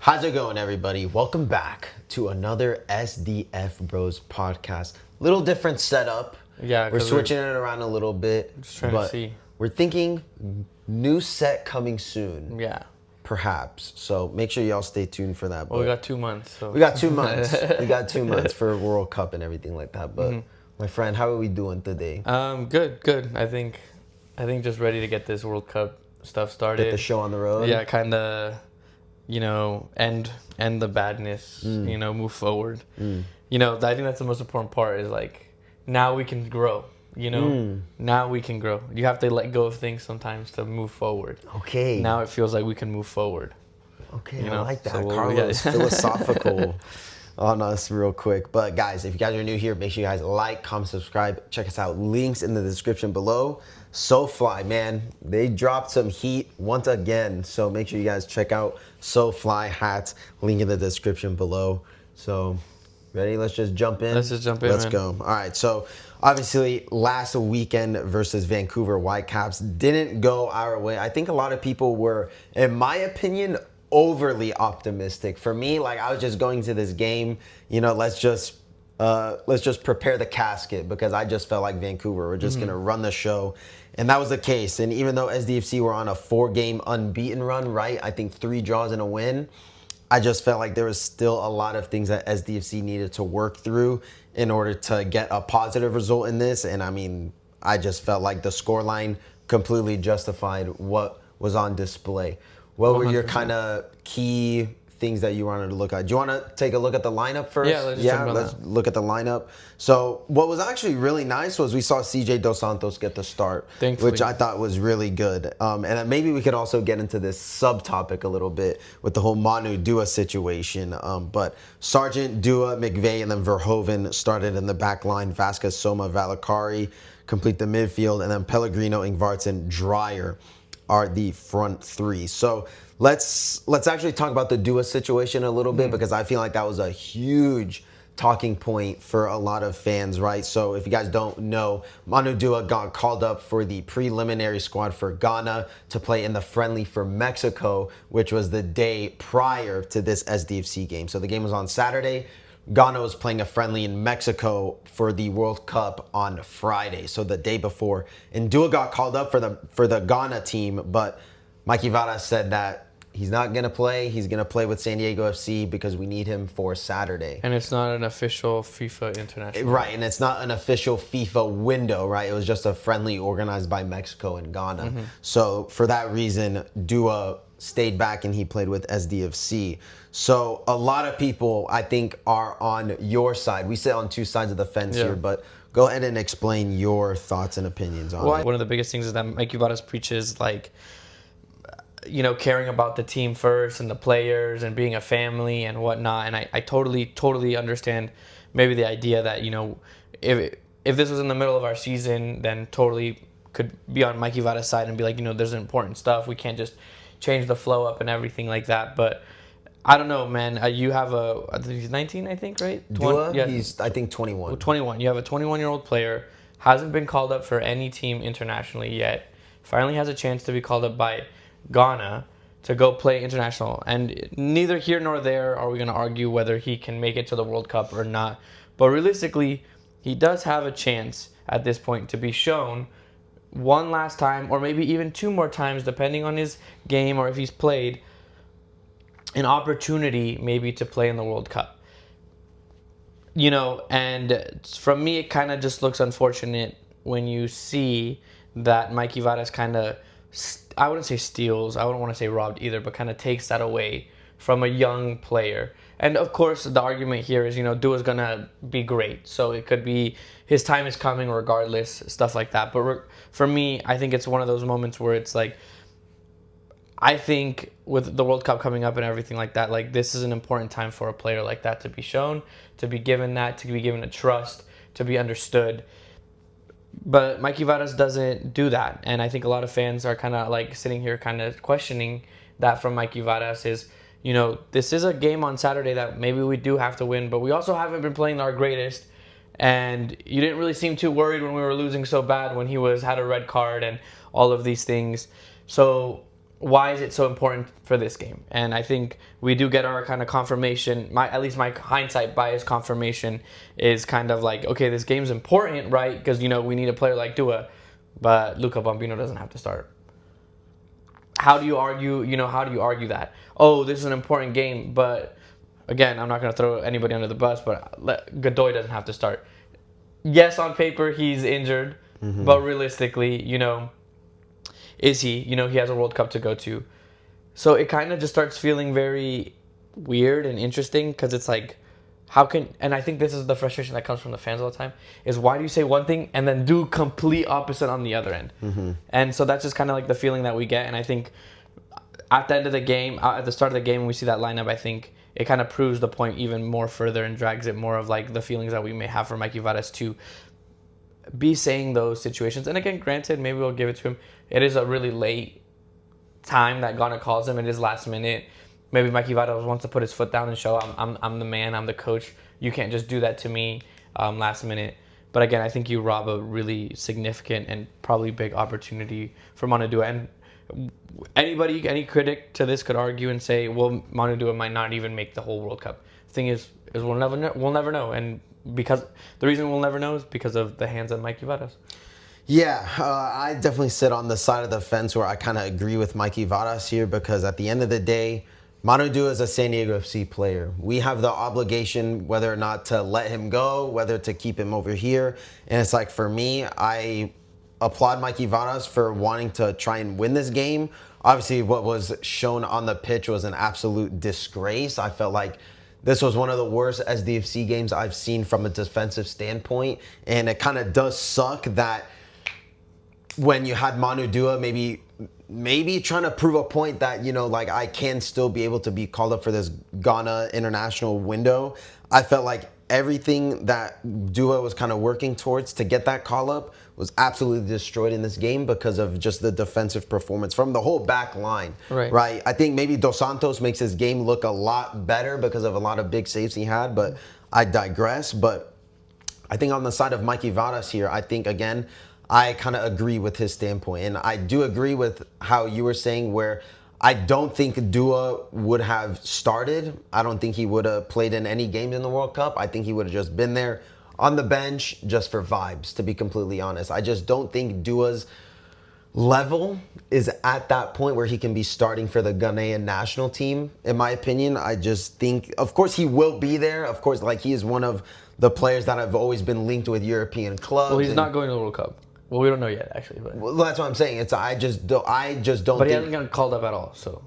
How's it going, everybody? Welcome back to another SDF Bros podcast. Little different setup. Yeah, we're switching it around a little bit. Just trying to see. We're thinking new set coming soon. Yeah. Perhaps. So make sure y'all stay tuned for that. Well, we got 2 months. So. We got 2 months. We got 2 months for World Cup and everything like that. But my friend, how are we doing today? Good. I think just ready to get this World Cup stuff started. Get the show on the road. Yeah, kind of. End the badness. Move forward. I think that's the most important part. Is like now we can grow. Now we can grow. You have to let go of things sometimes to move forward. Okay. Now it feels like we can move forward. Okay, I like that. So Carlos, philosophical on us real quick. But guys, if you guys are new here, make sure you guys like, comment, subscribe. Check us out. Links in the description below. SoFly, man, they dropped some heat once again. So make sure you guys check out SoFly hats. Link in the description below. So ready? Let's just jump in. Let's go. All right. So obviously last weekend versus Vancouver Whitecaps didn't go our way. I think a lot of people were, in my opinion, overly optimistic. For me, like I was just going to this game, let's just prepare the casket because I just felt like Vancouver were just gonna run the show. And that was the case. And even though SDFC were on a 4-game unbeaten run, right? I think 3 draws and a win. I just felt like there was still a lot of things that SDFC needed to work through in order to get a positive result in this. And I mean, I just felt like the scoreline completely justified what was on display. What were your kind of key things that you wanted to look at? Do you want to take a look at the lineup first? Yeah, let's look at the lineup. So what was actually really nice was we saw CJ Dos Santos get the start, Thankfully. which I thought was really good. And then maybe we could also get into this subtopic a little bit with the whole Manu Dua situation. But Sargent, Dua, McVeigh, and then Verhoeven started in the back line. Vasquez, Soma, Valakari complete the midfield, and then Pellegrino, Ingvartsen, Dreyer are the front three. So let's actually talk about the Dua situation a little bit because I feel like that was a huge talking point for a lot of fans, right? So if you guys don't know, Manu Dua got called up for the preliminary squad for Ghana to play in the friendly for Mexico, which was the day prior to this SDFC game. So the game was on Saturday. Ghana was playing a friendly in Mexico for the World Cup on Friday, so the day before. And Dua got called up for the Ghana team, but Mikey Vara said that he's not going to play. He's going to play with San Diego FC because we need him for Saturday. And it's not an official FIFA international. Right, and it's not an official FIFA window, right? It was just a friendly organized by Mexico and Ghana. So for that reason, Dua stayed back and he played with SDFC. So a lot of people, I think, are on your side. We sit on two sides of the fence here, but go ahead and explain your thoughts and opinions on it. One of the biggest things is that Mikey Varas preaches, like, caring about the team first and the players and being a family and whatnot. And I totally understand maybe the idea that, if this was in the middle of our season, then totally could be on Mikey Vara's side and be like, there's important stuff. We can't just change the flow up and everything like that. But I don't know, man. You have he's 19, I think, right? Dua, he's, I think, 21. 21. You have a 21-year-old player, hasn't been called up for any team internationally yet, finally has a chance to be called up by Ghana to go play international. And neither here nor there are we going to argue whether he can make it to the World Cup or not. But realistically, he does have a chance at this point to be shown one last time, or maybe even 2 more times, depending on his game or if he's played, an opportunity maybe to play in the World Cup. And from me, it kind of just looks unfortunate when you see that Mikey Varas kind of, I wouldn't say steals, I wouldn't want to say robbed either, but kind of takes that away from a young player. And of course, the argument here is, Dua's going to be great. So it could be his time is coming regardless, stuff like that. But for me, I think it's one of those moments where it's like, I think with the World Cup coming up and everything like that, like this is an important time for a player like that to be shown, to be given a trust, to be understood. But Mikey Varas doesn't do that. And I think a lot of fans are kind of like sitting here kind of questioning that from Mikey Varas is, this is a game on Saturday that maybe we do have to win, but we also haven't been playing our greatest. And you didn't really seem too worried when we were losing so bad when he had a red card and all of these things. So why is it so important for this game? And I think we do get our kind of confirmation. At least my hindsight bias confirmation is kind of like, okay, this game's important, right? Because we need a player like Dua, but Luca Bambino doesn't have to start. How do you argue? How do you argue that? Oh, this is an important game, but again, I'm not going to throw anybody under the bus, but Godoy doesn't have to start. Yes, on paper he's injured, but realistically, is he? He has a World Cup to go to. So it kind of just starts feeling very weird and interesting because it's like, and I think this is the frustration that comes from the fans all the time, is why do you say one thing and then do complete opposite on the other end? And so that's just kind of like the feeling that we get. And I think at the end of the game, at the start of the game, when we see that lineup, I think it kind of proves the point even more further and drags it more of like the feelings that we may have for Mikey Varas to be saying those situations. And again, granted, maybe we'll give it to him. It is a really late time that Ghana calls him. It is last minute. Maybe Mikey Varas wants to put his foot down and show I'm the man, I'm the coach. You can't just do that to me last minute. But again, I think you rob a really significant and probably big opportunity for Manu Dua. And any critic to this could argue and say, well, Manu Dua might not even make the whole World Cup. The thing is we'll never know. And because the reason we'll never know is because of the hands of Mikey Varas. Yeah, I definitely sit on the side of the fence where I kind of agree with Mikey Varas here, because at the end of the day, Manu Dua is a San Diego FC player. We have the obligation whether or not to let him go, whether to keep him over here. And it's like, for me, I applaud Mikey Varas for wanting to try and win this game. Obviously, what was shown on the pitch was an absolute disgrace. I felt like this was one of the worst SDFC games I've seen from a defensive standpoint. And it kind of does suck that when you had Manu Dua maybe trying to prove a point that, I can still be able to be called up for this Ghana international window, I felt like everything that Dua was kind of working towards to get that call up was absolutely destroyed in this game because of just the defensive performance from the whole back line. Right? I think maybe Dos Santos makes his game look a lot better because of a lot of big saves he had, but I digress. But I think on the side of Mikey Varas here, I think, again, I kind of agree with his standpoint. And I do agree with how you were saying, where I don't think Dua would have started. I don't think he would have played in any games in the World Cup. I think he would have just been there on the bench just for vibes, to be completely honest. I just don't think Dua's level is at that point where he can be starting for the Ghanaian national team, in my opinion. I just think, of course, he will be there. Of course, he is one of the players that have always been linked with European clubs. Well, he's not going to the World Cup. Well, we don't know yet, actually. But well, that's what I'm saying. I just don't. But he hasn't gotten called up at all. So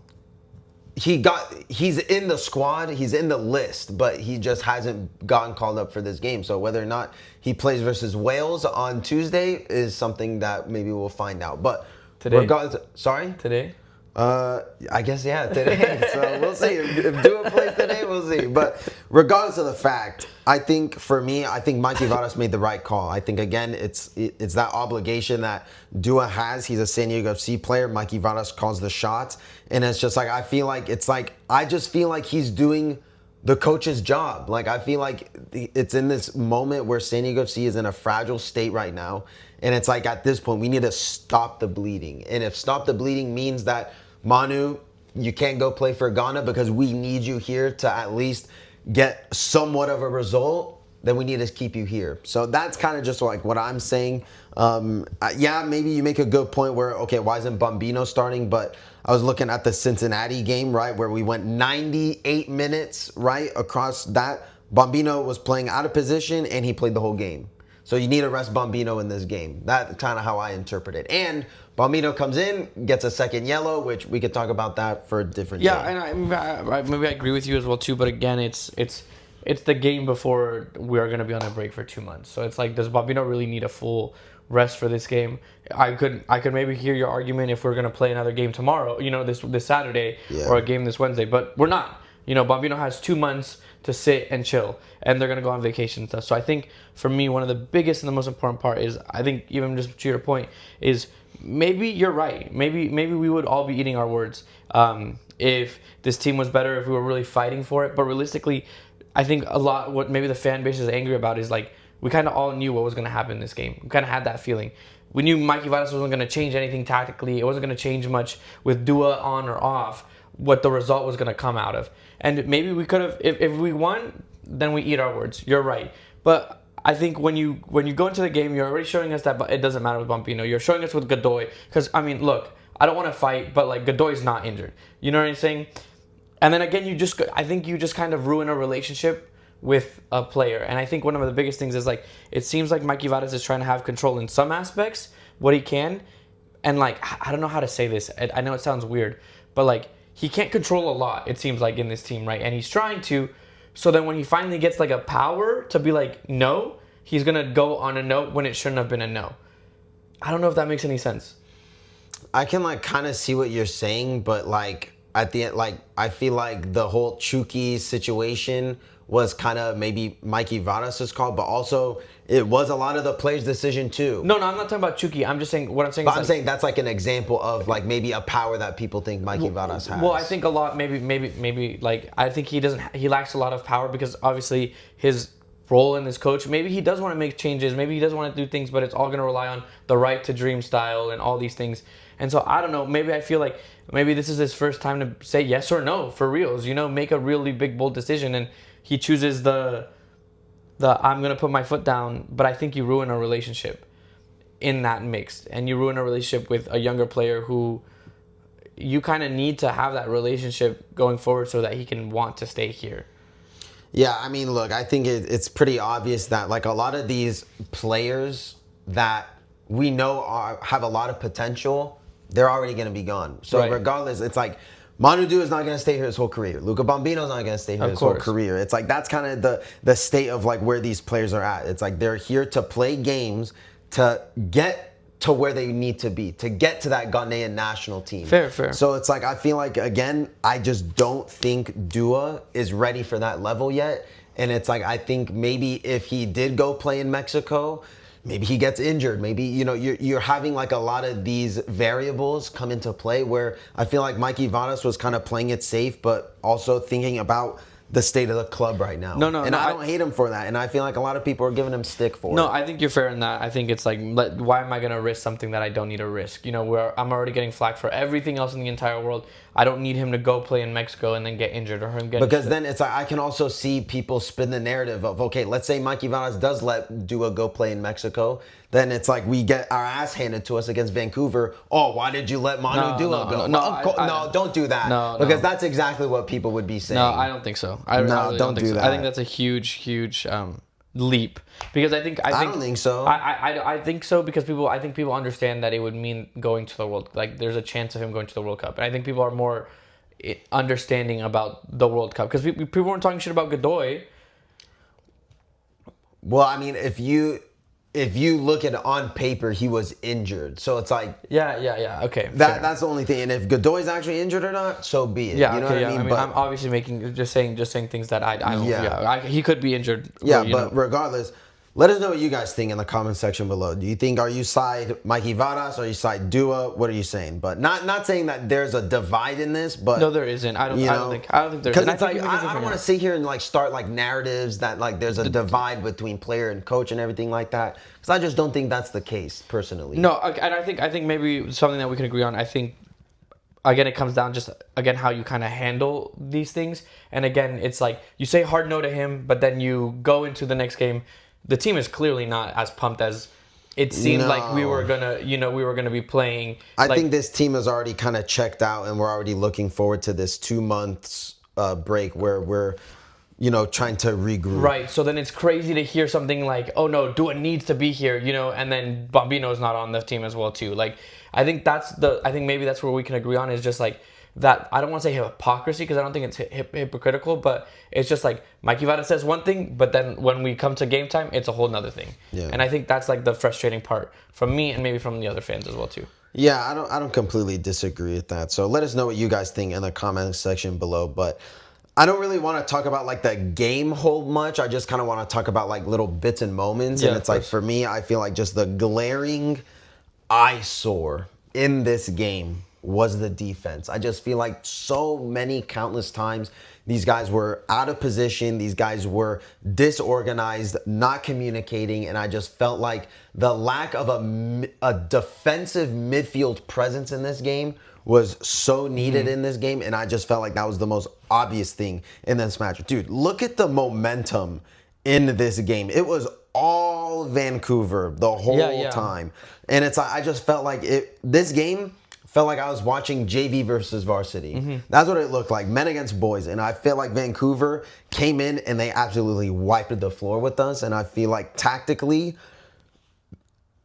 he's in the squad. He's in the list, but he just hasn't gotten called up for this game. So whether or not he plays versus Wales on Tuesday is something that maybe we'll find out. But today, today. I guess, yeah, today. So we'll see. If Dua plays today, we'll see. But regardless of the fact, I think Mikey Varas made the right call. I think, again, it's that obligation that Dua has. He's a San Diego FC player. Mikey Varas calls the shots. And it's just I just feel like he's doing the coach's job. I feel like it's in this moment where San Diego FC is in a fragile state right now. And it's at this point, we need to stop the bleeding. And if stop the bleeding means that, Manu, you can't go play for Ghana because we need you here to at least get somewhat of a result, then we need to keep you here. So that's kind of just what I'm saying. Yeah, maybe you make a good point where, okay, why isn't Bambino starting? But I was looking at the Cincinnati game, right, where we went 98 minutes, right, across that. Bambino was playing out of position and he played the whole game. So you need to rest Bambino in this game. That's kind of how I interpret it. And Bambino comes in, gets a second yellow, which we could talk about that for a different day. And maybe I agree with you as well too. But again, it's the game before we are going to be on a break for 2 months. So it's does Bambino really need a full rest for this game? I could maybe hear your argument if we're going to play another game tomorrow, this Saturday, or a game this Wednesday. But we're not. Bambino has 2 months to sit and chill, and they're going to go on vacation and stuff. So I think, for me, one of the biggest and the most important part is, I think, even just to your point, is maybe you're right. Maybe we would all be eating our words if this team was better, if we were really fighting for it. But realistically, I think a lot what maybe the fan base is angry about is We kind of all knew what was going to happen in this game. We kind of had that feeling. We knew Mikey Vadas wasn't going to change anything tactically. It wasn't going to change much with Dua on or off, what the result was going to come out of. And maybe we could have, if we won, then we eat our words. You're right. But I think when you go into the game, you're already showing us that it doesn't matter with Bambino. You're showing us with Godoy. Because, I mean, look, I don't want to fight, but, like, Godoy's not injured. You know what I'm saying? And then, again, I think you just kind of ruin a relationship with a player. And I think one of the biggest things is, like, it seems like Mikey Vadas is trying to have control in some aspects, what he can. And, like, I don't know how to say this. I know it sounds weird. But, like, he can't control a lot, it seems like, in this team, right? And he's trying to. So then when he finally gets, like, a power to be like, no, he's going to go on a no when it shouldn't have been a no. I don't know if that makes any sense. I can, like, kind of see what you're saying, but, like, at the end, like, I feel like the whole Chucky situation was kind of maybe Mikey Vadas' call, but also it was a lot of the players' decision too. No, I'm not talking about Chucky. I'm just saying, what I'm saying But is I'm like, saying that's like an example of like maybe a power that people think Mikey Vadas has. well, I think a lot, maybe like, I think he lacks a lot of power because obviously his role in this coach, maybe he does want to make changes, maybe he does want to do things, but it's all going to rely on the right to dream style and all these things. And so I don't know, maybe I feel like maybe this is his first time to say yes or no for reals, you know, make a really big, bold decision. And he chooses the I'm going to put my foot down, but I think you ruin a relationship in that mix. And you ruin a relationship with a younger player who you kind of need to have that relationship going forward so that he can want to stay here. Yeah, I mean, look, I think it's pretty obvious that like a lot of these players that we know have a lot of potential, they're already going to be gone. So Right. regardless, it's like Manu Dua is not going to stay here his whole career. Luca Bambino's not going to stay here his whole career. It's like that's kind of the state of like where these players are at. It's like they're here to play games to get to where they need to be, to get to that Ghanaian national team. Fair. So it's like I feel like, again, I just don't think Dua is ready for that level yet. And it's like I think maybe if he did go play in Mexico, maybe he gets injured. Maybe, you know, you're having like a lot of these variables come into play where I feel like Mikey Vadas was kind of playing it safe, but also thinking about the state of the club right now. And I don't hate him for that. And I feel like a lot of people are giving him stick for it. No, I think you're fair in that. I think it's like, why am I going to risk something that I don't need to risk? You know, I'm already getting flack for everything else in the entire world. I don't need him to go play in Mexico and then get injured or him get Because then it's like I can also see people spin the narrative of, okay, let's say Mikey Vadas does let Dua go play in Mexico. Then it's like we get our ass handed to us against Vancouver. Oh, why did you let Manu Dua go? No, don't do that. Because that's exactly what people would be saying. No, I don't think so. I really don't think so. I think that's a huge leap because I don't think so. I think so because I think people understand that it would mean going to the World. Like there's a chance of him going to the World Cup, and I think people are more understanding about the World Cup because people weren't talking shit about Godoy. Well, I mean, if you look at it on paper, he was injured. So it's like... Yeah. Okay. That's the only thing. And if Godoy's actually injured or not, so be it. Yeah, you know what I mean? I'm obviously just saying things that I don't... he could be injured. Yeah, but regardless, let us know what you guys think in the comment section below. Do you think, are you side Mikey Vadas or are you side Dua? What are you saying? But not saying that there's a divide in this, but... No, there isn't. I don't think there's... Because it's like, I don't want to sit here and like start like narratives that like there's a divide between player and coach and everything like that. Because I just don't think that's the case, personally. No, and I think maybe something that we can agree on, I think, again, it comes down just, again, how you kind of handle these things. And again, it's like, you say hard no to him, but then you go into the next game. The team is clearly not as pumped as it seemed like we were gonna be playing. I think this team is already kind of checked out, and we're already looking forward to this 2 months break where we're, trying to regroup. Right. So then it's crazy to hear something like, "Oh no, Dua needs to be here," and then Bambino's not on the team as well too. Like, I think maybe that's where we can agree on is just like. That I don't want to say hypocrisy because I don't think it's hypocritical, but it's just like Mikey Vadas says one thing, but then when we come to game time, it's a whole nother thing. Yeah. And I think that's like the frustrating part from me and maybe from the other fans as well too. Yeah, I don't completely disagree with that. So let us know what you guys think in the comment section below. But I don't really want to talk about like the game whole much. I just kind of want to talk about like little bits and moments. Yeah, and it's like for me, I feel like just the glaring eyesore in this game was the defense. I just feel like so many countless times these guys were out of position, these guys were disorganized, not communicating, and I just felt like the lack of a defensive midfield presence in this game was so needed in this game, and I just felt like that was the most obvious thing in this match. Dude, look at the momentum in this game. It was all Vancouver the whole time. And it's I just felt like this game felt like I was watching JV versus varsity. That's what it looked like, men against boys. And I feel like Vancouver came in and they absolutely wiped the floor with us. And I feel like tactically,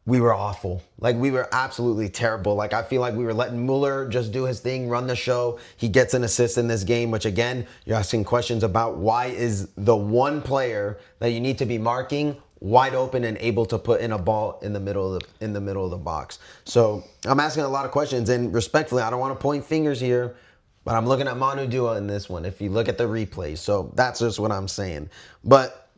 we were awful. Like, we were absolutely terrible. Like, I feel like we were letting Mueller just do his thing, run the show. He gets an assist in this game, which, again, you're asking questions about why is the one player that you need to be marking wide open and able to put in a ball in the middle of the box. So I'm asking a lot of questions, and respectfully, I don't want to point fingers here, but I'm looking at Manu Dua in this one if you look at the replay. So that's just what I'm saying. But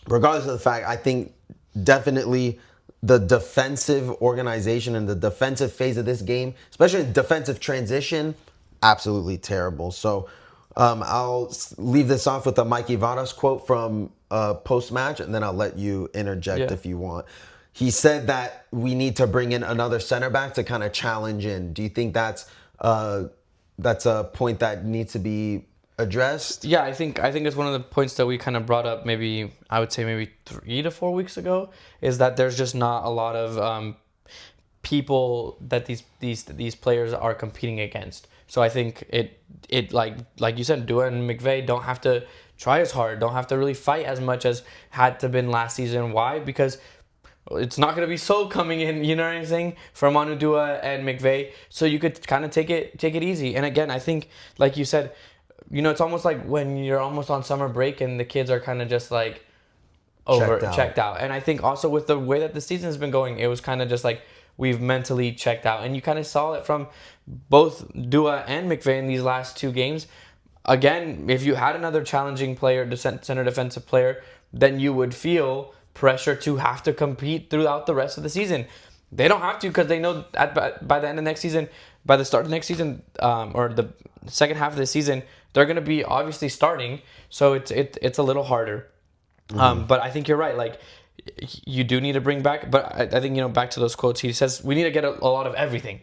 regardless of the fact, I think definitely the defensive organization and the defensive phase of this game, especially defensive transition, absolutely terrible. So I'll leave this off with a Mikey Varas quote from post-match, and then I'll let you interject if you want. He said that we need to bring in another center back to kind of challenge in. Do you think that's a point that needs to be addressed? Yeah, I think it's one of the points that we kind of brought up. Maybe I would say maybe 3 to 4 weeks ago, is that there's just not a lot of people that these players are competing against. So I think it like you said, Dua and McVeigh don't have to try as hard, don't have to really fight as much as had to been last season. Why? Because it's not going to be so coming in, you know what I'm saying, for Manu Dua and McVeigh. So you could kind of take it easy. And again, I think, like you said, you know, it's almost like when you're almost on summer break and the kids are kind of just like checked out. And I think also with the way that the season has been going, it was kind of just like we've mentally checked out. And you kind of saw it from both Dua and McVeigh in these last 2 games. Again, if you had another challenging player, center defensive player, then you would feel pressure to have to compete throughout the rest of the season. They don't have to, because they know by the end of next season, by the start of next season, or the second half of the season, they're going to be obviously starting. So it's a little harder. But I think you're right. Like, you do need to bring back, but I think, you know, back to those quotes, he says we need to get a lot of everything,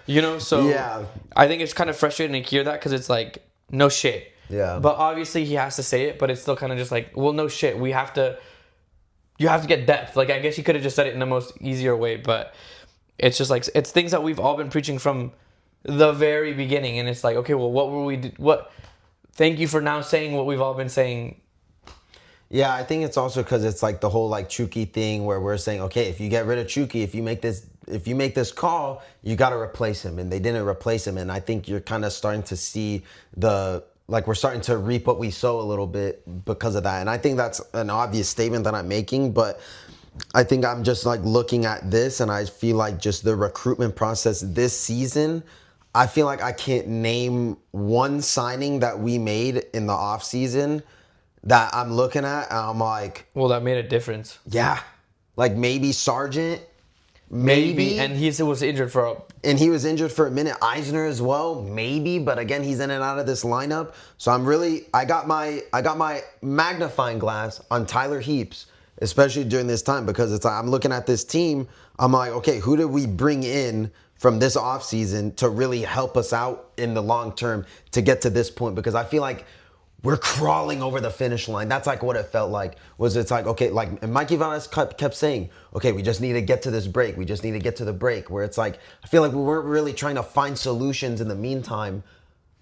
you know? So yeah. I think it's kind of frustrating to hear that, because it's like, no shit. Yeah. But obviously he has to say it, but it's still kind of just like, well, no shit. You have to get depth. Like, I guess he could have just said it in the most easier way, but it's just like, it's things that we've all been preaching from the very beginning. And it's like, okay, well, thank you for now saying what we've all been saying. Yeah, I think it's also because it's like the whole like Chucky thing, where we're saying, okay, if you get rid of Chucky, if you make this call, you got to replace him, and they didn't replace him. And I think you're kind of starting to see we're starting to reap what we sow a little bit because of that. And I think that's an obvious statement that I'm making, but I think I'm just like looking at this, and I feel like just the recruitment process this season, I feel like I can't name one signing that we made in the off season that I'm looking at, and I'm like, well, that made a difference. Yeah. Like maybe Sargent. Maybe. And he was injured for a minute. Eisner as well. Maybe. But again, he's in and out of this lineup. So I got my magnifying glass on Tyler Heaps, especially during this time, because it's like I'm looking at this team. I'm like, okay, who did we bring in from this offseason to really help us out in the long term to get to this point? Because I feel like we're crawling over the finish line. That's like what it felt like. It's like, okay, like, and Mikey Vanas kept saying, okay, we just need to get to this break. We just need to get to the break. Where it's like, I feel like we weren't really trying to find solutions in the meantime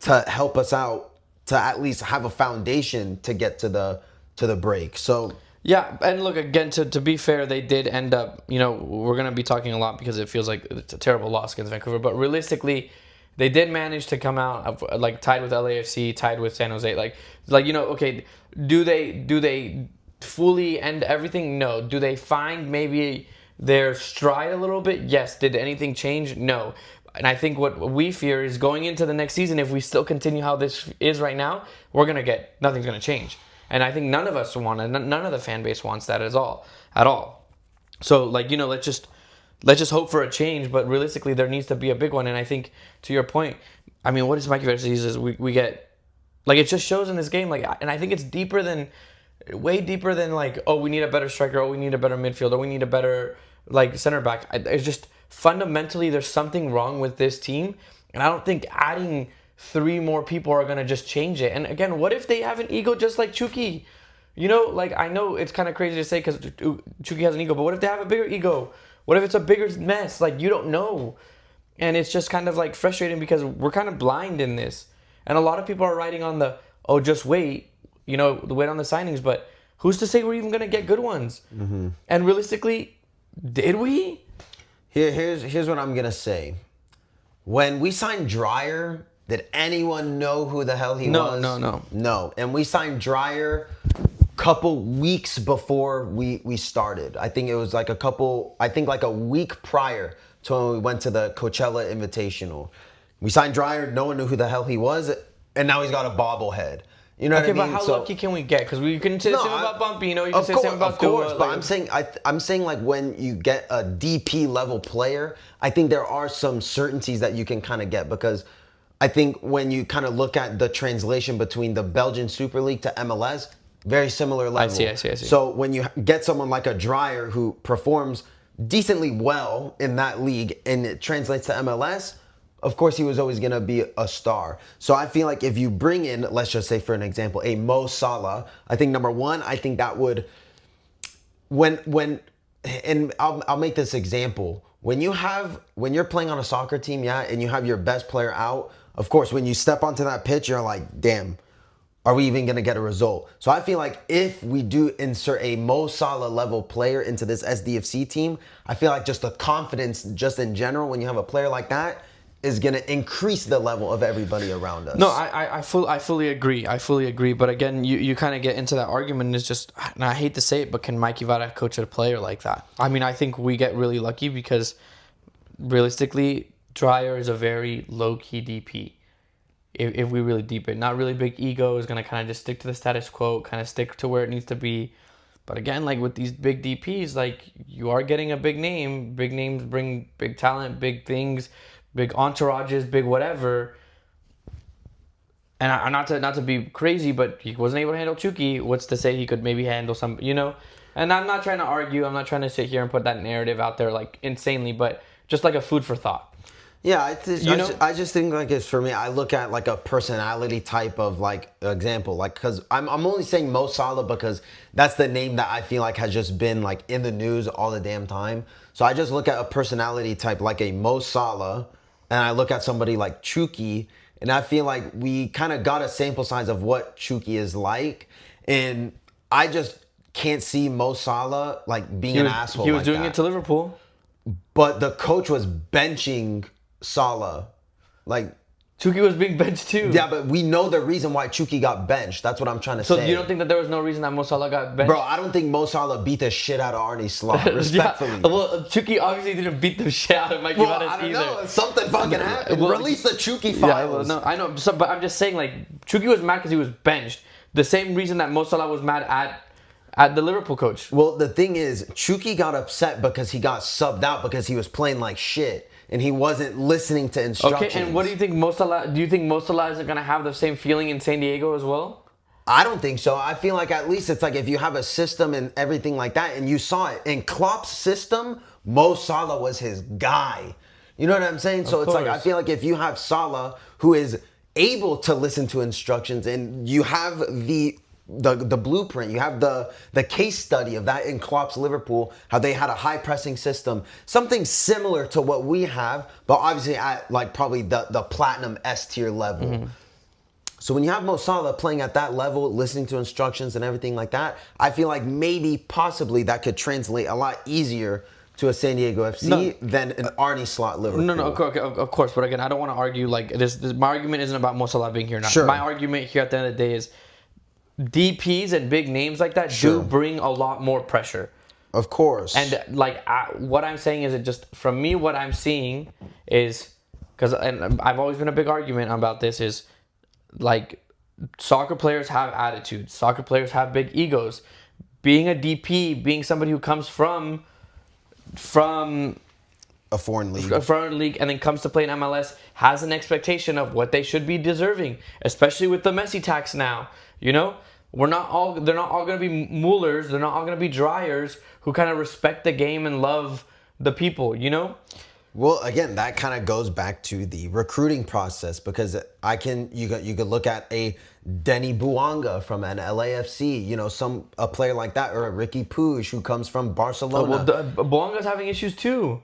to help us out, to at least have a foundation to get to the break. So yeah, and look, again, to be fair, they did end up, you know, we're going to be talking a lot because it feels like it's a terrible loss against Vancouver, but realistically, they did manage to come out like tied with LAFC, tied with San Jose. Like you know, okay, do they fully end everything? No. Do they find maybe their stride a little bit? Yes. Did anything change? No. And I think what we fear is going into the next season, if we still continue how this is right now, nothing's gonna change. And I think none of us want it. None of the fan base wants that at all. So, like, you know, let's let's just hope for a change. But realistically, there needs to be a big one. And I think, to your point, I mean, what is Mikey Varas is we get, like, it just shows in this game, like, and I think it's way deeper than like, oh, we need a better striker, oh, we need a better midfielder, we need a better like center back. It's just fundamentally there's something wrong with this team, and I don't think adding 3 more people are gonna just change it. And again, what if they have an ego just like Chucky? You know, like, I know it's kind of crazy to say because Chucky has an ego, but what if they have a bigger ego? What if it's a bigger mess? Like, you don't know. And it's just kind of like frustrating because we're kind of blind in this. And a lot of people are writing on the, oh, just wait, wait on the signings. But who's to say we're even going to get good ones? Mm-hmm. And realistically, did we? Here's what I'm going to say. When we signed Dreyer, did anyone know who the hell he was? No. And we signed Dreyer couple weeks before we started. I think it was like a week prior to when we went to the Coachella Invitational. We signed Dreyer, no one knew who the hell he was, and now he's got a bobblehead. You know what I mean? Okay, but how lucky can we get? Because we can say the same about Bumpino, you can say the same about Of course, Dua, but I'm saying like when you get a DP level player, I think there are some certainties that you can kind of get, because I think when you kind of look at the translation between the Belgian Super League to MLS, very similar level. I see. So when you get someone like a Dreyer who performs decently well in that league and it translates to MLS, of course he was always going to be a star. So I feel like if you bring in, let's just say for an example, a Mo Salah, I think number one, I think that would, and I'll make this example. When you're playing on a soccer team, and you have your best player out, of course, when you step onto that pitch, you're like, damn, are we even going to get a result? So I feel like if we do insert a Mo Salah level player into this SDFC team, I feel like just the confidence just in general, when you have a player like that, is going to increase the level of everybody around us. No, I fully agree. But again, you kind of get into that argument, and it's just, and I hate to say it, but can Mikey Vara coach a player like that? I mean, I think we get really lucky because realistically, Dreyer is a very low-key DP. If we really deep it, not really big ego, is going to kind of just stick to the status quo, kind of stick to where it needs to be. But again, like with these big DPs, like you are getting a big name. Big names bring big talent, big things, big entourages, big whatever. And not to be crazy, but he wasn't able to handle Chucky. What's to say he could maybe handle some, And I'm not trying to argue. I'm not trying to sit here and put that narrative out there like insanely, but just like a food for thought. Yeah, I just think like it's for me. I look at like a personality type of like example, like because I'm only saying Mo Salah because that's the name that I feel like has just been like in the news all the damn time. So I just look at a personality type like a Mo Salah, and I look at somebody like Chucky, and I feel like we kind of got a sample size of what Chucky is like, and I just can't see Mo Salah like being an asshole. He was doing it to Liverpool, but the coach was benching Salah. Like Chucky was being benched too. Yeah, but we know the reason why Chucky got benched. That's what I'm trying to say. So you don't think that there was no reason that Mo Salah got benched? Bro, I don't think Mo Salah beat the shit out of Arne Slot, respectfully. Yeah. Well, Chucky obviously didn't beat the shit out of Mikey Varas either. I don't know. Something fucking happened. Release the Chucky files. Yeah, I know. So, but I'm just saying, like, Chucky was mad because he was benched. The same reason that Mo Salah was mad at the Liverpool coach. Well, the thing is, Chucky got upset because he got subbed out because he was playing like shit. And he wasn't listening to instructions. Okay, and what do you think Mo Salah? Do you think Mo Salah isn't gonna have the same feeling in San Diego as well? I don't think so. I feel like at least it's like if you have a system and everything like that, and you saw it in Klopp's system, Mo Salah was his guy. You know what I'm saying? So it's like I feel like if you have Salah who is able to listen to instructions, and you have the blueprint, you have the case study of that in Klopp's Liverpool, how they had a high pressing system, something similar to what we have, but obviously at like probably the platinum S tier level. Mm-hmm. So when you have Mo Salah playing at that level, listening to instructions and everything like that, I feel like maybe possibly that could translate a lot easier to a San Diego FC than an Arne Slot Liverpool. No, of course. But again, I don't want to argue like this. My argument isn't about Mo Salah being here or not. Sure. My argument here at the end of the day is DPs and big names like that do bring a lot more pressure. Of course. And like what I'm saying is, it just from me, what I'm seeing is because I've always been a big argument about this is like soccer players have attitudes. Soccer players have big egos. Being a DP, being somebody who comes from a foreign league. A foreign league, and then comes to play in MLS, has an expectation of what they should be deserving, especially with the Messi tax now. You know, they're not all going to be Muellers, they're not all going to be Dryers who kind of respect the game and love the people, you know? Well, again, that kind of goes back to the recruiting process because you could look at a Denny Buanga from an LAFC, you know, a player like that, or a Ricky Puig who comes from Barcelona. Well, Buanga's having issues too.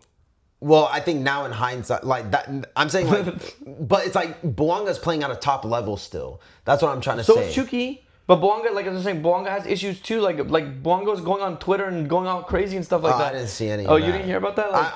Well, I think now in hindsight, like that, I'm saying like, but it's like Buanga's playing at a top level still. That's what I'm trying to say. So is Chucky. But Buanga, like I was saying, Buanga has issues too. Like Buanga's going on Twitter and going out crazy and stuff like that. I didn't see any. Oh, of you that. didn't hear about that? Like,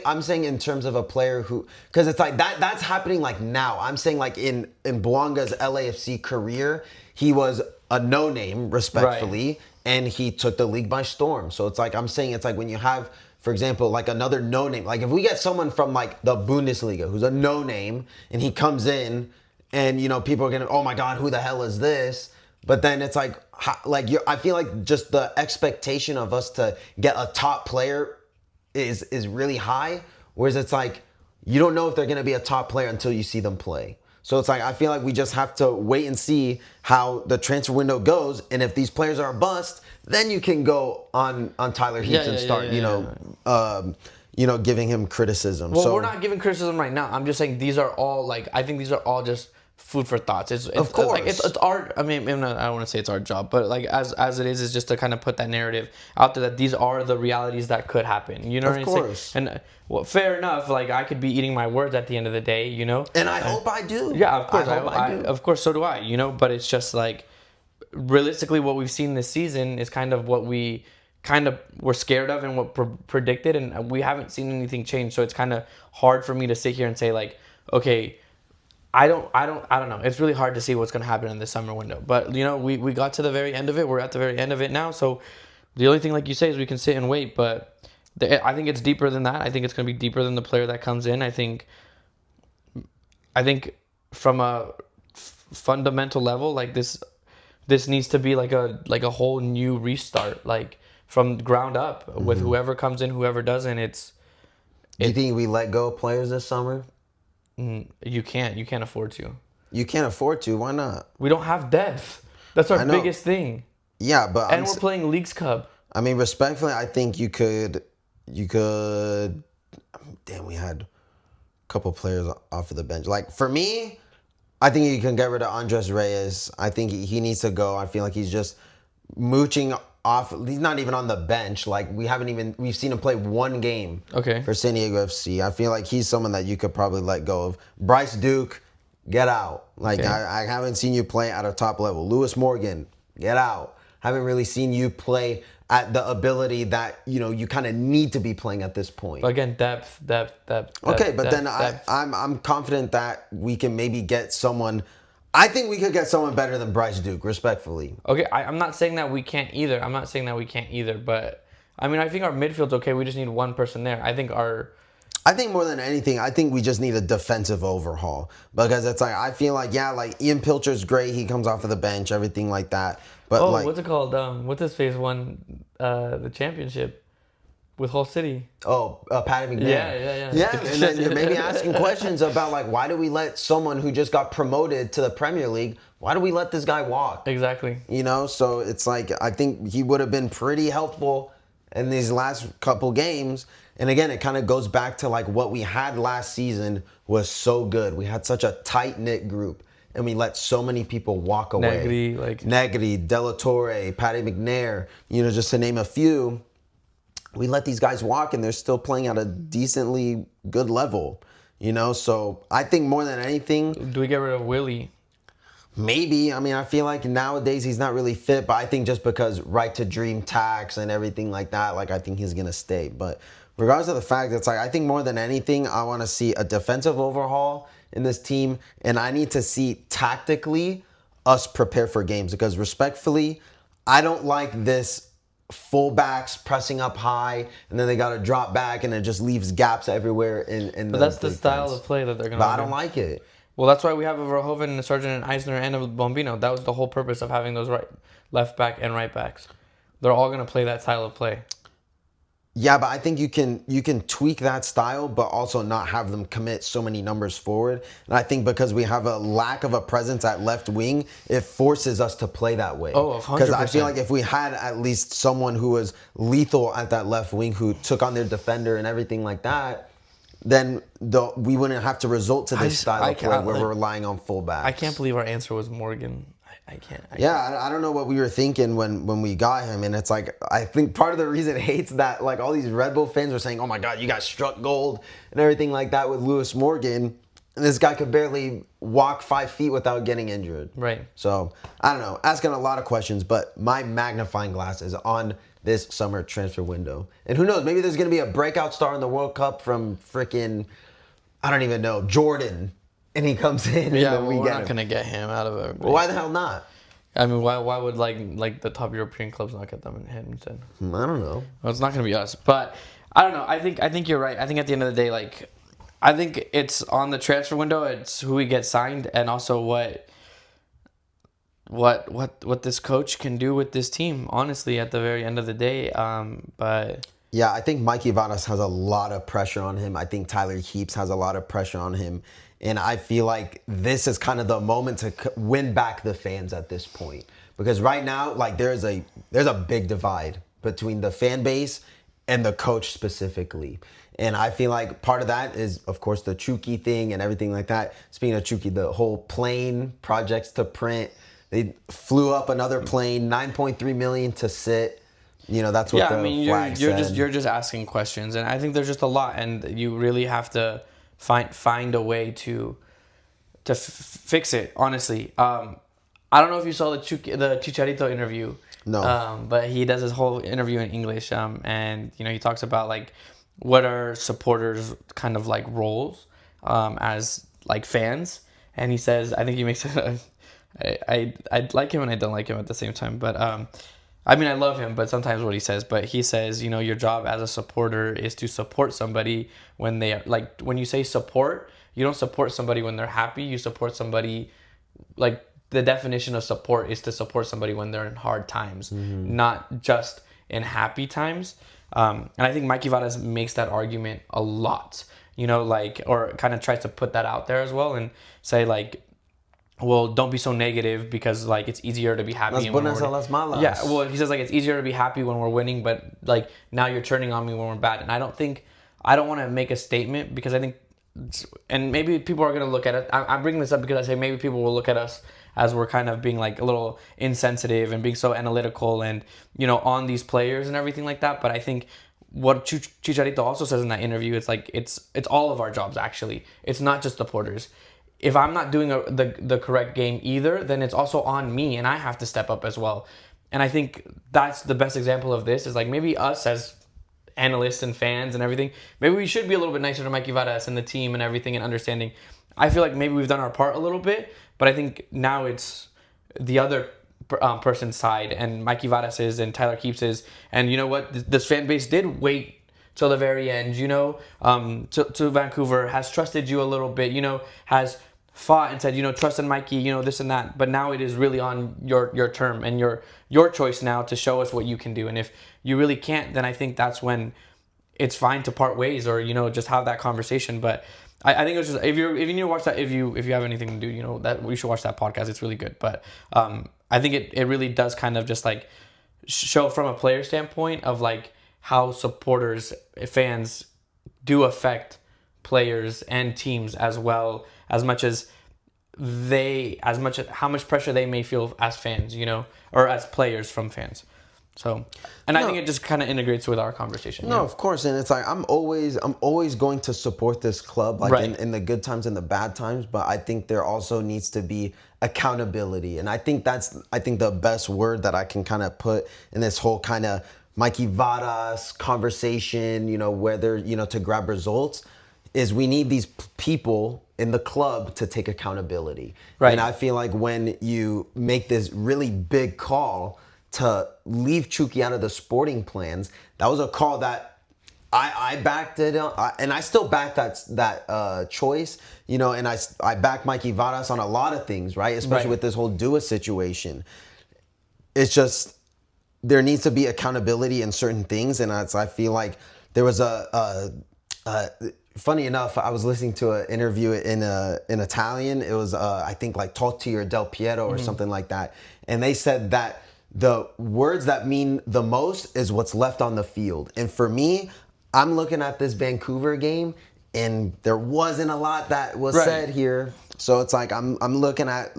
I'm saying in terms of a player who, because it's like that's happening like now. I'm saying like in Buanga's LAFC career, he was a no name, respectfully, Right. and he took the league by storm. So it's like I'm saying it's like when you have, for example, like another no name. Like if we get someone from like the Bundesliga who's a no name and he comes in, and you know people are gonna, oh my God, who the hell is this? But then it's like I feel like just the expectation of us to get a top player is really high, whereas it's like you don't know if they're going to be a top player until you see them play. So it's like I feel like we just have to wait and see how the transfer window goes, and if these players are a bust, then you can go on Tyler Heath and start giving him criticism. well, so we're not giving criticism right now. I'm just saying these are all like I think these are all just food for thoughts. It's Of course. like it's our. I mean, I don't want to say it's our job, but like as it is just to kind of put that narrative out there that these are the realities that could happen. You know what I'm saying? Of course. And well, fair enough. Like I could be eating my words at the end of the day. You know. and I hope I do. Yeah, of course. I hope I do. Of course, so do I. You know, but it's just like realistically, what we've seen this season is kind of what we kind of were scared of and what predicted, and we haven't seen anything change. So it's kind of hard for me to sit here and say like, okay. I don't know. It's really hard to see what's going to happen in this summer window. But, you know, we got to the very end of it. We're at the very end of it now. So the only thing, like you say, is we can sit and wait. But I think it's deeper than that. I think it's going to be deeper than the player that comes in. I think from a fundamental level, like this needs to be like a whole new restart, like from ground up with whoever comes in, whoever doesn't. Do you think we let go of players this summer? You can't afford to. You can't afford to. Why not? We don't have depth. That's our biggest thing. Yeah, but we're playing Leagues Cup. I mean, respectfully, I think you could. Damn, we had a couple players off of the bench. Like for me, I think you can get rid of Andres Reyes. I think he needs to go. I feel like he's just mooching off. He's not even on the bench. Like we've seen him play one game. Okay. For San Diego FC. I feel like he's someone that you could probably let go of. Bryce Duke, get out. Like Okay. I haven't seen you play at a top level. Lewis Morgan, get out. Haven't really seen you play at the ability that you kind of need to be playing at this point. But again, depth. Okay, but then depth. I'm confident that we can maybe get someone. I think we could get someone better than Bryce Duke, respectfully. Okay, I'm not saying that we can't either. But I mean, I think our midfield's okay. We just need one person there. I think more than anything, I think we just need a defensive overhaul because it's like I feel like like Ian Pilcher's great. He comes off of the bench, everything like that. But what's it called? What's his face won the championship with Hull City? Patty McNair. Yeah. And then you're maybe asking questions about like why do we let someone who just got promoted to the Premier League? Why do we let this guy walk? Exactly. So it's like I think he would have been pretty helpful in these last couple games. And again, it kind of goes back to like what we had last season was so good. We had such a tight-knit group, and we let so many people walk away. Negri, De La Torre, Patty McNair, just to name a few. We let these guys walk, and they're still playing at a decently good level. So I think more than anything... Do we get rid of Willie? Maybe. I mean, I feel like nowadays he's not really fit, but I think just because right to dream tax and everything like that, like I think he's going to stay. But regardless of the fact, it's like I think more than anything, I want to see a defensive overhaul in this team, and I need to see tactically us prepare for games because respectfully, I don't like this fullbacks pressing up high and then they got to drop back and it just leaves gaps everywhere in But that's the style of play that they're going to But I don't like it. Well, that's why we have a Verhoeven, a Sargent, and Eisner, and a Bombino. That was the whole purpose of having those left back and right backs. They're all going to play that style of play. Yeah, but I think you can tweak that style, but also not have them commit so many numbers forward. And I think because we have a lack of a presence at left wing, it forces us to play that way. Oh, Because I feel 100%. like if we had at least someone who was lethal at that left wing, who took on their defender and everything like that, then we wouldn't have to resort to this style of play where we're relying on fullbacks. I can't believe our answer was Morgan. I can't. Yeah, I don't know what we were thinking when we got him, and it's like I think part of the reason hates that like all these Red Bull fans were saying, "Oh my God, you guys struck gold" and everything like that with Lewis Morgan, and this guy could barely walk 5 feet without getting injured. Right. So I don't know, asking a lot of questions, but my magnifying glass is on this summer transfer window, and who knows, maybe there's gonna be a breakout star in the World Cup from freaking I don't even know Jordan. And he comes in, Yeah, and then well, we we're get not him. gonna get him out of everybody. Well, why the hell not? I mean, why would like the top European clubs not get them in him instead? I don't know. Well, it's not gonna be us, but I don't know. I think you're right. I think at the end of the day, like, I think it's on the transfer window. It's who we get signed, and also what this coach can do with this team. Honestly, at the very end of the day, but. Yeah, I think Mikey Vadas has a lot of pressure on him. I think Tyler Heaps has a lot of pressure on him. And I feel like this is kind of the moment to win back the fans at this point. Because right now, like there's a big divide between the fan base and the coach specifically. And I feel like part of that is, of course, the Chucky thing and everything like that. Speaking of Chucky, the whole plane projects to print. They flew up another plane, 9.3 million to sit. You know, that's what the flag said. You're just asking questions, and I think there's just a lot, and you really have to find a way to fix it. Honestly, I don't know if you saw the Chicharito interview. No. But he does his whole interview in English. And he talks about like what are supporters kind of like roles, as like fans, and he says I think he makes it. I like him and I don't like him at the same time, but I mean, I love him, but sometimes what he says, but he says, your job as a supporter is to support somebody when they are, like, when you say support, you don't support somebody when they're happy, you support somebody, like, the definition of support is to support somebody when they're in hard times, not just in happy times. And I think Mikey Vadas makes that argument a lot, or kind of tries to put that out there as well and say, like, well, don't be so negative because like it's easier to be happy. Las buenas a las malas. Yeah, well, he says like it's easier to be happy when we're winning, but like now you're turning on me when we're bad. And I don't want to make a statement because I think, and maybe people are gonna look at it. I'm bringing this up because I say maybe people will look at us as we're kind of being like a little insensitive and being so analytical and on these players and everything like that. But I think what Chicharito also says in that interview, it's like it's all of our jobs actually. It's not just the porters. If I'm not doing the correct game either, then it's also on me and I have to step up as well. And I think that's the best example of this is like maybe us as analysts and fans and everything, maybe we should be a little bit nicer to Mikey Vadas and the team and everything and understanding. I feel like maybe we've done our part a little bit, but I think now it's the other person's side and Mikey Vadas' and Tyler Keeps's. And you know what? This fan base did wait till the very end, to Vancouver, has trusted you a little bit, has fought and said, trust in Mikey, this and that. But now it is really on your term and your choice now to show us what you can do. And if you really can't, then I think that's when it's fine to part ways or, just have that conversation. But I think it's just if you need to watch that, if you have anything to do, that we should watch that podcast. It's really good. But I think it really does kind of just like show from a player standpoint of like how supporters, fans do affect players and teams as well, as much as how much pressure they may feel as fans, or as players from fans. So, and I think it just kind of integrates with our conversation. No, of course, and it's like I'm always going to support this club, like Right. in the good times and the bad times. But I think there also needs to be accountability, and I think that's the best word that I can kind of put in this whole kind of Mikey Vadas conversation. Whether to grab results is we need these people in the club to take accountability. Right. And I feel like when you make this really big call to leave Chucky out of the sporting plans, that was a call that I backed it, and I still back that choice, and I back Mikey Vadas on a lot of things, right? Especially Right. with this whole Dua situation. It's just there needs to be accountability in certain things, and I feel like there was funny enough, I was listening to an interview in Italian. It was I think like Totti or Del Piero or something like that, and they said that the words that mean the most is what's left on the field. And for me, I'm looking at this Vancouver game, and there wasn't a lot that was said here. So it's like I'm looking at,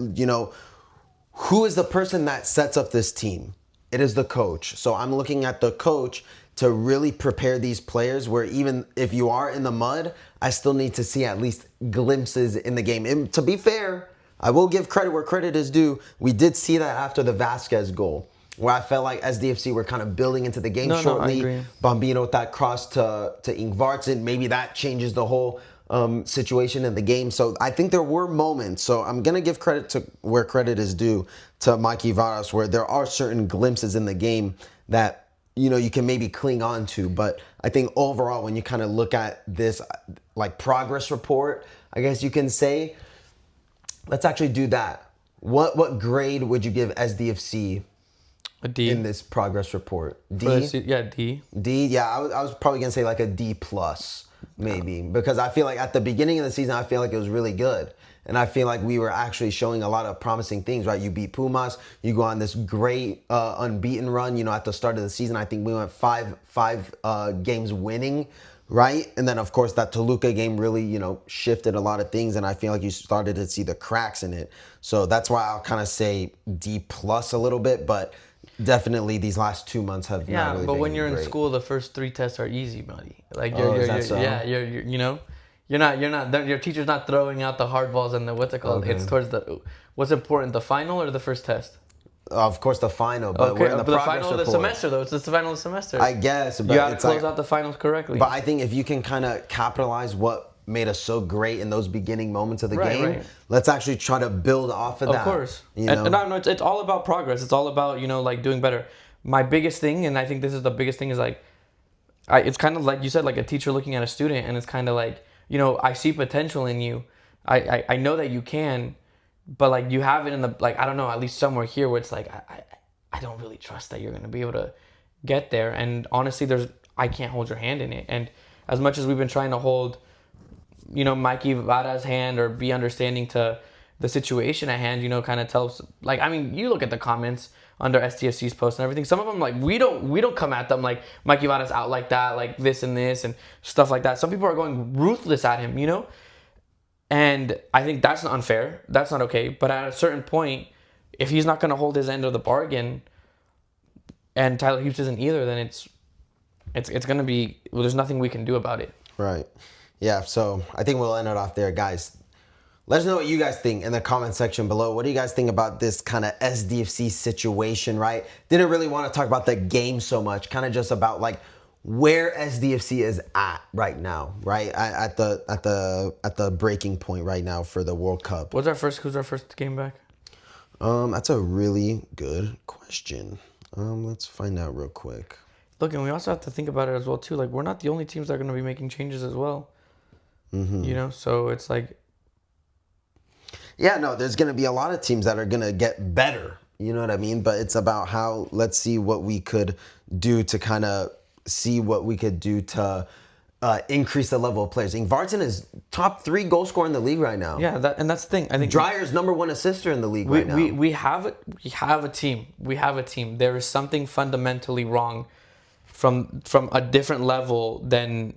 who is the person that sets up this team? It is the coach. So I'm looking at the coach to really prepare these players, where even if you are in the mud, I still need to see at least glimpses in the game. And to be fair, I will give credit where credit is due. We did see that after the Vasquez goal, where I felt like SDFC were kind of building into the game shortly. I agree. Bambino with that cross to Ingvartsen, maybe that changes the whole situation in the game. So I think there were moments. So I'm going to give credit to where credit is due to Mikey Varas, where there are certain glimpses in the game that, you can maybe cling on to. But I think overall, when you kind of look at this like progress report, I guess you can say, let's actually do that. What grade would you give SDFC A D. in this progress report? D? Yeah, D. D? Yeah, I was probably going to say like a D plus, maybe. Because I feel like at the beginning of the season, I feel like it was really good. And I feel like we were actually showing a lot of promising things, right? You beat Pumas. You go on this great unbeaten run. At the start of the season, I think we went five games winning, right? And then, of course, that Toluca game really, shifted a lot of things. And I feel like you started to see the cracks in it. So that's why I'll kind of say D plus a little bit. But definitely these last 2 months have not really but been when you're great. in school, the first 3 tests are easy, buddy. Like Is that so? you're not your teacher's not throwing out the hard balls and the what's it called? Okay. It's towards what's important, the final or the first test? Of course, the final, but we're in the but the progress final of the report. semester though. It's the final of the semester. I guess, but you gotta it's close out the finals correctly. But I think if you can kind of capitalize what made us so great in those beginning moments of the game, right. let's actually try to build off of that. Of course. And no, it's all about progress. It's all about, like doing better. My biggest thing, and I think this is the biggest thing, is like, it's kind of like you said, like a teacher looking at a student, and it's kind of like, I see potential in you. I know that you can, but like you have it in the, like, I don't know, at least somewhere here where it's like, I don't really trust that you're going to be able to get there. And honestly, I can't hold your hand in it. And as much as we've been trying to hold, Mikey Vada's hand or be understanding to the situation at hand, kind of tells, like, I mean, you look at the comments under SDFC's posts and everything. Some of them, like, we don't come at them like Mikey Vada's out like that, like this and this and stuff like that. Some people are going ruthless at him, and I think that's not unfair. That's not okay. But at a certain point, if he's not going to hold his end of the bargain, and Tyler Heaps isn't either, then it's going to be, well, there's nothing we can do about it. Right. Yeah, so I think we'll end it off there, guys. Let us know what you guys think in the comment section below. What do you guys think about this kind of SDFC situation, right? Didn't really want to talk about the game so much, kind of just about like where SDFC is at right now, right? At the breaking point right now for the World Cup. Who's our first game back? That's a really good question. Let's find out real quick. Look, and we also have to think about it as well too. Like, we're not the only teams that are going to be making changes as well. Mm-hmm. So it's like, yeah, no, there's going to be a lot of teams that are going to get better. You know what I mean? But it's about how, let's see what we could do to kind of see what we could do to increase the level of players. Ingvartsen is top 3 goal scorer in the league right now. Yeah, that's the thing. I think Dreyer's number 1 assister in the league right now. We have a team. We have a team. There is something fundamentally wrong from a different level than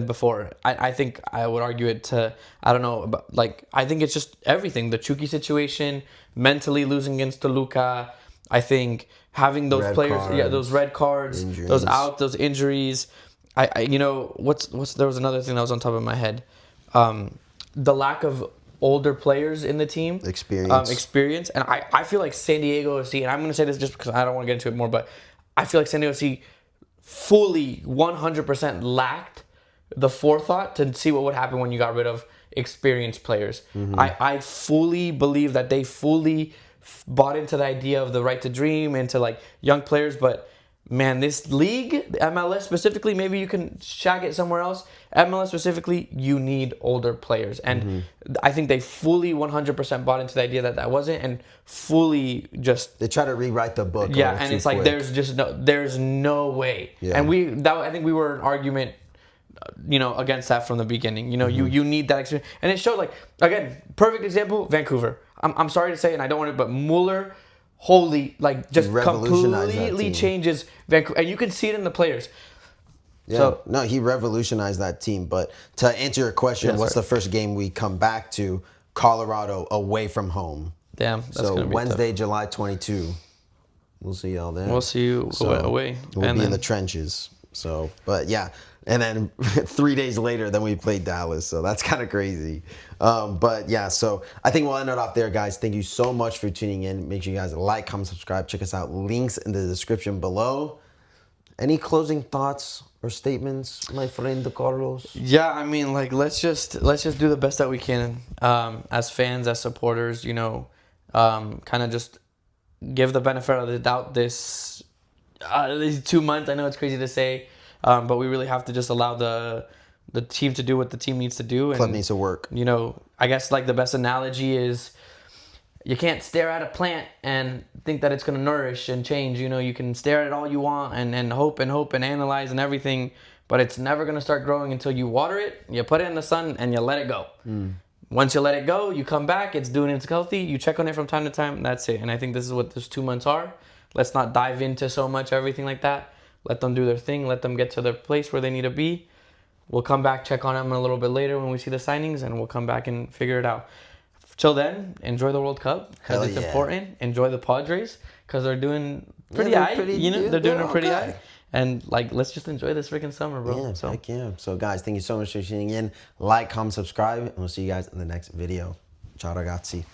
before. I think I would argue it to, I don't know, but like, I think it's just everything. The Chucky situation, mentally losing against Toluca, I think having those red players, cards, those red cards, injuries. Those out, those injuries. I there was another thing that was on top of my head. The lack of older players in the team. Experience. And I feel like San Diego FC, and I'm going to say this just because I don't want to get into it more, but I feel like San Diego FC fully 100% lacked the forethought to see what would happen when you got rid of experienced players. Mm-hmm. I fully believe that they fully bought into the idea of the right to dream, into like young players, but man, this league, the MLS specifically, maybe you can shag it somewhere else. MLS specifically, you need older players. And I think they fully 100% bought into the idea that wasn't, and fully just... They try to rewrite the book. Yeah, and it's like, there's no way. Yeah. And I think we were an argument, against that from the beginning. You need that experience. And it showed, like, again, perfect example, Vancouver. I'm sorry to say, and I don't want to, but Mueller, just completely changes Vancouver. And you can see it in the players. Yeah, so, no, he revolutionized that team. But to answer your question, what's the first game we come back to? Colorado, away from home. Damn, that's so be Wednesday, tough. July 22. We'll see y'all there. We'll see you away. We'll be in the trenches. So, but yeah. And then 3 days later, then we played Dallas. So that's kind of crazy. But yeah, so I think we'll end it off there, guys. Thank you so much for tuning in. Make sure you guys like, comment, subscribe. Check us out. Links in the description below. Any closing thoughts or statements, my friend Carlos? Yeah, I mean, like, let's just do the best that we can as fans, as supporters. Kind of just give the benefit of the doubt these 2 months. I know it's crazy to say, but we really have to just allow the team to do what the team needs to do. And club needs to work. I guess, like, the best analogy is, you can't stare at a plant and think that it's going to nourish and change. You can stare at it all you want and hope and analyze and everything, but it's never going to start growing until you water it, you put it in the sun, and you let it go. Once you let it go, you come back, it's doing its healthy, you check on it from time to time, that's it. And I think this is what those 2 months are. Let's not dive into so much everything like that. Let them do their thing. Let them get to their place where they need to be. We'll come back, check on them a little bit later when we see the signings, and we'll come back and figure it out. Till then, enjoy the World Cup because it's important. Enjoy the Padres because they're doing pretty high. They're doing it pretty high. And, like, let's just enjoy this freaking summer, bro. Yeah, heck yeah. So, guys, thank you so much for tuning in. Like, comment, subscribe, and we'll see you guys in the next video. Ciao, ragazzi.